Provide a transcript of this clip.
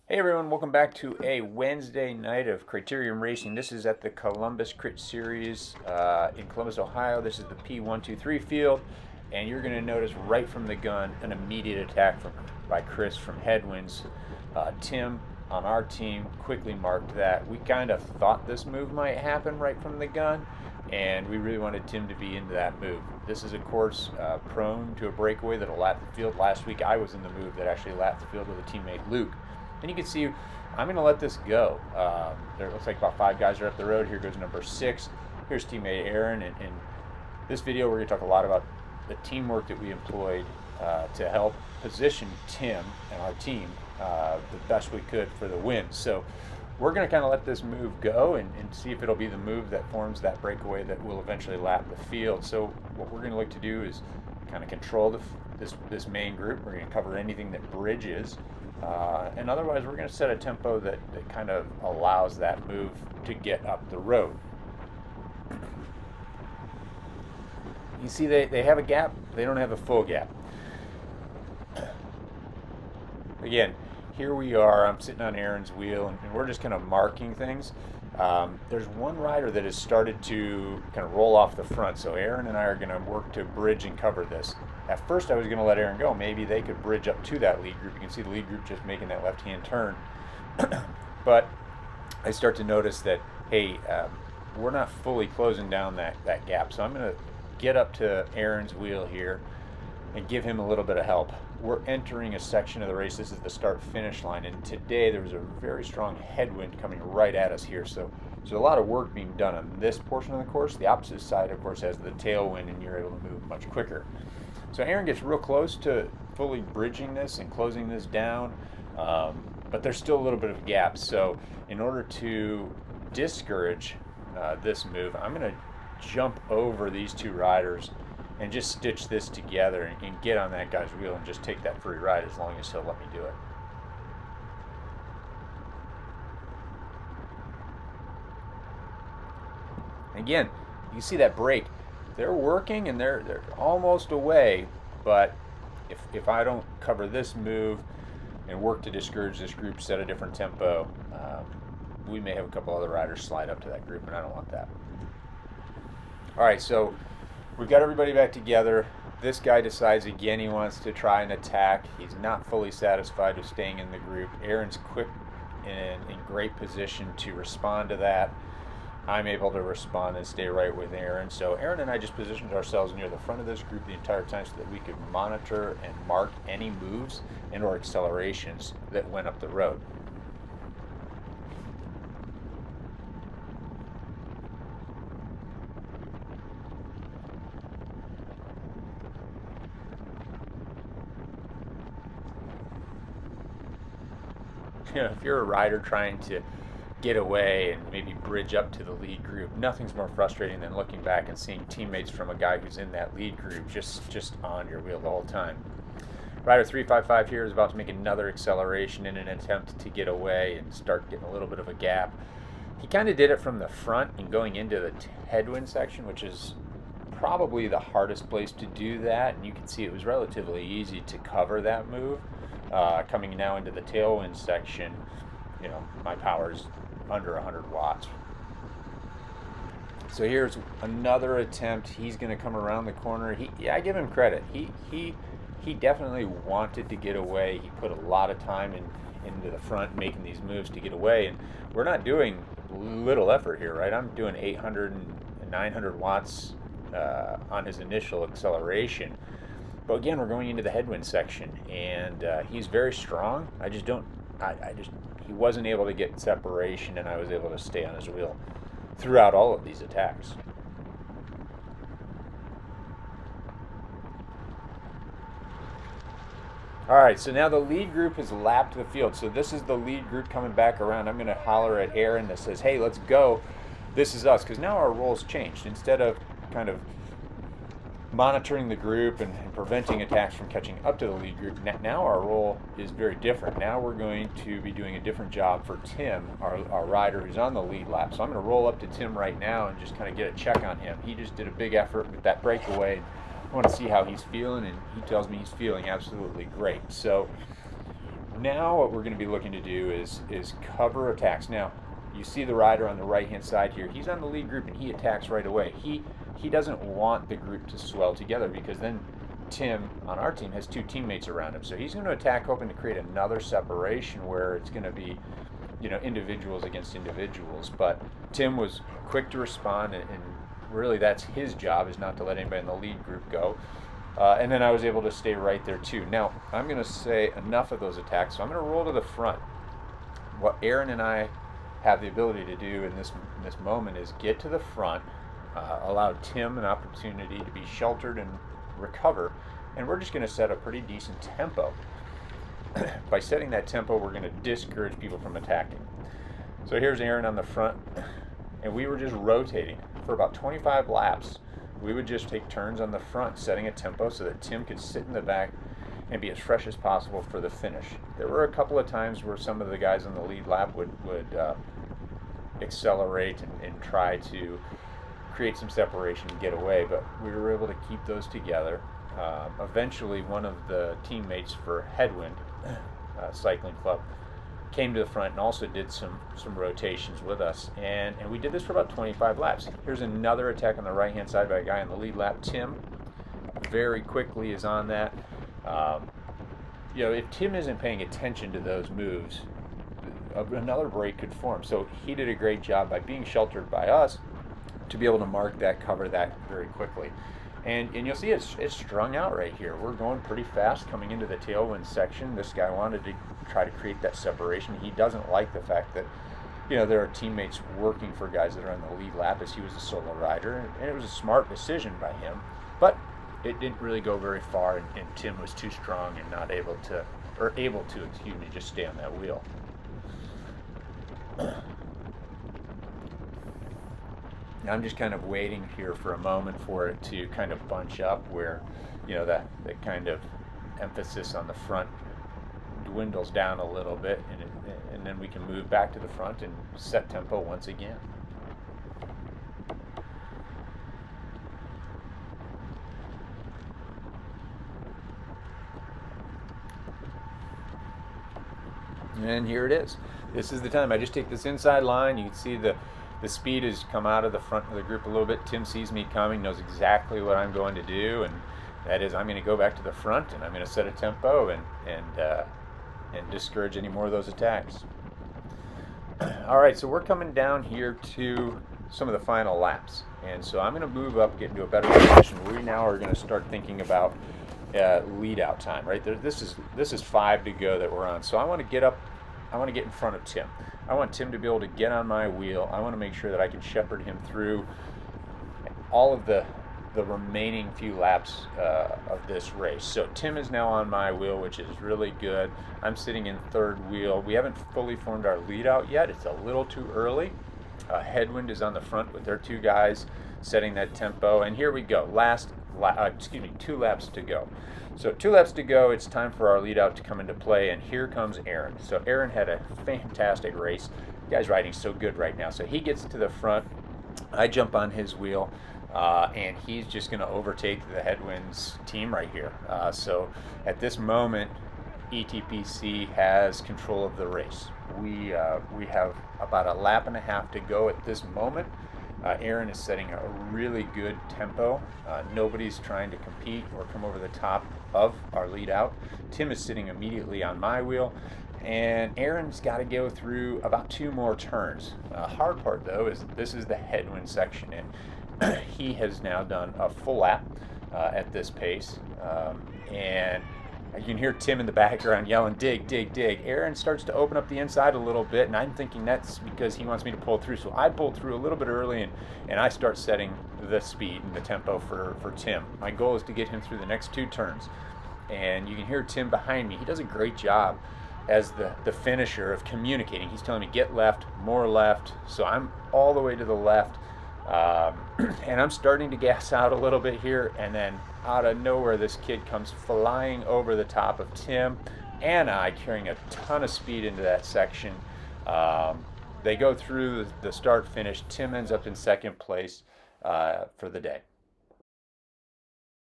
Hey everyone, welcome back to a Wednesday night of Criterium Racing. This is at the Columbus Crit Series in Columbus, Ohio. This is the P123 field, and you're going to notice right from the gun an immediate attack by Chris from headwinds. Tim on our team quickly marked that. We kind of thought this move might happen right from the gun, and we really wanted Tim to be into that move. This is, of course, prone to a breakaway that'll lap the field. Last week I was in the move that actually lapped the field with a teammate, Luke. And you can see I'm going to let this go. There looks like about 5 guys are up the road. Here goes number 6. Here's teammate Aaron. And in this video, we're going to talk a lot about the teamwork that we employed to help position Tim and our team the best we could for the win. So we're going to kind of let this move go and see if it'll be the move that forms that breakaway that will eventually lap the field. So what we're going to look to do is kind of control this main group. We're going to cover anything that bridges. And otherwise, we're going to set a tempo that kind of allows that move to get up the road. You see, they have a gap. They don't have a full gap. Again, here we are. I'm sitting on Aaron's wheel, and we're just kind of marking things. There's one rider that has started to kind of roll off the front, so Aaron and I are going to work to bridge and cover this. At first, I was going to let Aaron go. Maybe they could bridge up to that lead group. You can see the lead group just making that left-hand turn. But I start to notice that, hey, we're not fully closing down that gap. So I'm going to get up to Aaron's wheel here and give him a little bit of help. We're entering a section of the race. This is the start-finish line, and today there was a very strong headwind coming right at us here. So there's a lot of work being done on this portion of the course. The opposite side, of course, has the tailwind, and you're able to move much quicker. So Aaron gets real close to fully bridging this and closing this down, but there's still a little bit of gap. So in order to discourage this move, I'm going to jump over these 2 riders and just stitch this together and get on that guy's wheel and just take that free ride as long as he'll let me do it. And again, you see that break. They're working and they're almost away, but if I don't cover this move and work to discourage this group, set a different tempo, we may have a couple other riders slide up to that group, and I don't want that. All right, so we've got everybody back together. This guy decides again he wants to try and attack. He's not fully satisfied with staying in the group. Aaron's quick and in great position to respond to that. I'm able to respond and stay right with Aaron. So Aaron and I just positioned ourselves near the front of this group the entire time so that we could monitor and mark any moves and or accelerations that went up the road. If you're a rider trying to get away and maybe bridge up to the lead group, nothing's more frustrating than looking back and seeing teammates from a guy who's in that lead group just on your wheel the whole time. Rider 355 here is about to make another acceleration in an attempt to get away and start getting a little bit of a gap. He kind of did it from the front and going into the headwind section, which is probably the hardest place to do that, and you can see it was relatively easy to cover that move. Coming now into the tailwind section, my power is under 100 watts. So here's another attempt. He's going to come around the corner. I give him credit. He definitely wanted to get away. He put a lot of time into the front making these moves to get away, and we're not doing little effort here, right? I'm doing 800 and 900 watts on his initial acceleration. But again, we're going into the headwind section, and he's very strong. He wasn't able to get separation, and I was able to stay on his wheel throughout all of these attacks. All right, so now the lead group has lapped the field. So this is the lead group coming back around. I'm going to holler at Aaron that says, hey, let's go. This is us, because now our role's changed. Instead of kind of monitoring the group and preventing attacks from catching up to the lead group, now our role is very different. Now we're going to be doing a different job for Tim, our rider who's on the lead lap. So I'm going to roll up to Tim right now and just kind of get a check on him. He just did a big effort with that breakaway. I want to see how he's feeling, and he tells me he's feeling absolutely great. So Now what we're going to be looking to do is cover attacks. Now, you see the rider on the right-hand side here. He's on the lead group and he attacks right away. He doesn't want the group to swell together, because then Tim on our team has two teammates around him. So he's going to attack hoping to create another separation where it's going to be, individuals against individuals. But Tim was quick to respond, and really that's his job, is not to let anybody in the lead group go. And then I was able to stay right there too. Now, I'm going to say enough of those attacks, so I'm going to roll to the front. What Aaron and I have the ability to do in this moment is get to the front, allow Tim an opportunity to be sheltered and recover, and we're just going to set a pretty decent tempo. By setting that tempo, we're going to discourage people from attacking. So here's Aaron on the front, and we were just rotating for about 25 laps. We would just take turns on the front, setting a tempo so that Tim could sit in the back and be as fresh as possible for the finish. There were a couple of times where some of the guys on the lead lap would accelerate and try to create some separation and get away, but we were able to keep those together. Eventually, one of the teammates for Headwind Cycling Club came to the front and also did some rotations with us, and we did this for about 25 laps. Here's another attack on the right hand side by a guy on the lead lap. Tim very quickly is on that. If Tim isn't paying attention to those moves, another break could form. So he did a great job by being sheltered by us to be able to mark that, cover that very quickly. And you'll see it's strung out right here. We're going pretty fast coming into the tailwind section. This guy wanted to try to create that separation. He doesn't like the fact that, there are teammates working for guys that are on the lead lap, as he was a solo rider. And it was a smart decision by him. But it didn't really go very far, and Tim was too strong and not able to, just stay on that wheel. I'm just kind of waiting here for a moment for it to kind of bunch up, where that kind of emphasis on the front dwindles down a little bit, and then we can move back to the front and set tempo once again. And here it is. This is the time. I just take this inside line. You can see the speed has come out of the front of the group a little bit. Tim sees me coming, knows exactly what I'm going to do, and that is I'm going to go back to the front and I'm going to set a tempo and discourage any more of those attacks. All right, so we're coming down here to some of the final laps, and so I'm going to move up, get into a better position. We now are going to start thinking about lead out time. Right, this is 5 to go that we're on. So I want to get up. I want to get in front of Tim. I want Tim to be able to get on my wheel. I want to make sure that I can shepherd him through all of the remaining few laps of this race. So Tim is now on my wheel, which is really good. I'm sitting in third wheel. We haven't fully formed our lead out yet. It's a little too early. Headwind is on the front with their two guys setting that tempo. And here we go. 2 laps to go. So 2 laps to go, it's time for our lead out to come into play, and here comes Aaron. So Aaron had a fantastic race. The guy's riding so good right now. So he gets to the front. I jump on his wheel, and he's just going to overtake the Headwinds team right here. So at this moment, ETPC has control of the race. We have about a lap and a half to go at this moment. Aaron is setting a really good tempo. Nobody's trying to compete or come over the top of our lead out. Tim is sitting immediately on my wheel, and Aaron's got to go through about 2 more turns. Hard part though is this is the Headwind section, and he has now done a full lap at this pace, and you can hear Tim in the background yelling, dig, dig, dig. Aaron starts to open up the inside a little bit, and I'm thinking that's because he wants me to pull through. So I pull through a little bit early, and I start setting the speed and the tempo for Tim. My goal is to get him through the next 2 turns. And you can hear Tim behind me. He does a great job as the finisher of communicating. He's telling me, get left, more left. So I'm all the way to the left. And I'm starting to gas out a little bit here, and then out of nowhere this kid comes flying over the top of Tim and I, carrying a ton of speed into that section. They go through the start finish. Tim ends up in second place for the day.